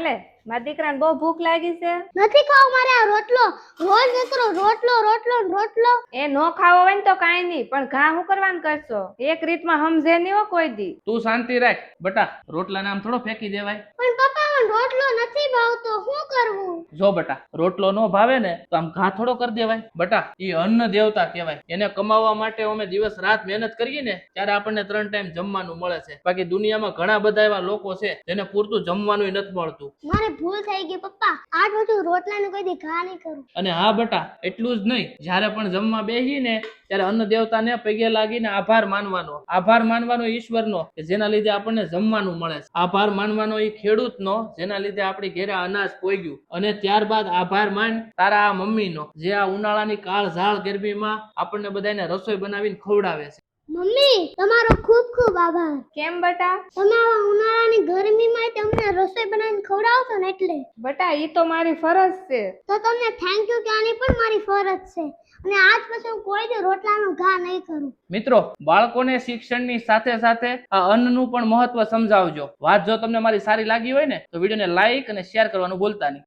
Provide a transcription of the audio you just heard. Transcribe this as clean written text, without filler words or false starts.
હાલે મારા દીકરાને બહુ ભૂખ લાગી છે. નથી ખાવ મારે આ રોટલો રોજ નકરો રોટલો રોટલો ને રોટલો. એ નો ખાવો હોય ને તો કાંઈ નહીં, પણ ઘા હું કરવાનું કરશો? એક રીતમાં સમજે નહીં હો કોઈ દી. તું શાંતિ રાખ બટા, રોટલાને આમ થોડો ફેંકી દેવાય. પણ પપ્પા મને રોટલો નથી ભાવતો, શું કરવું? જો બટા, રોટલો નો ભાવે ને તો આમ ઘા થોડો કરી દેવાય. બટા, એ અન્ન દેવતા કહેવાય. એને કમાવા માટે અમે દિવસ રાત મહેનત કરીએ ને ત્યારે આપણને 3 ટાઈમ જમવાનું મળે છે. બાકી દુનિયામાં ઘણા બધા એવા લોકો છે જેને પૂરતું જમવાનું નથી મળતું. મારે ભૂલ થઈ ગઈ પપ્પા, આજ પછી રોટલાને કોઈ દી ઘા નહીં કરું. અને હા બટા, એટલું જ નહીં, જ્યારે પણ જમવા બેસી ને ત્યારે અન્ન દેવતાને પગે લાગીને આભાર માનવાનો. આભાર માનવાનો ઈશ્વરનો કે જેના લીધે આપણને જમવાનું મળે છે. આભાર માનવાનો એ ખેડૂતનો જેના લીધે આપણી ઘેરે અનાજ પોગ્યું. અને ત્યારબાદ આભાર માન તારા આ મમ્મીનો જે આ ઉનાળાની કાળ ઝાળ ગરમીમાં આપણને બધાને રસોઈ બનાવીને ખવડાવે છે. મમ્મી તમારો ખૂબ ખૂબ આભાર. કેમ બટા? તમે આવા ઉનાળાની ગરમીમાં તમને રસોઈ બનાવીને ખવડાવો છો ને એટલે. બટા ઈ તો મારી ફરજ છે. તો તમને થેન્ક યુ કહેવાની પણ મારી ફરજ છે. અને આજ પછી હું કોઈ દી રોટલાનો ઘા નહીં કરું. મિત્રો, બાળકોને શિક્ષણની સાથે સાથે આ અન્નનું પણ મહત્વ સમજાવજો. વાત જો તમને મારી સારી લાગી હોય ને તો વિડીયોને લાઈક અને શેર કરવાનું ભૂલતા નહીં.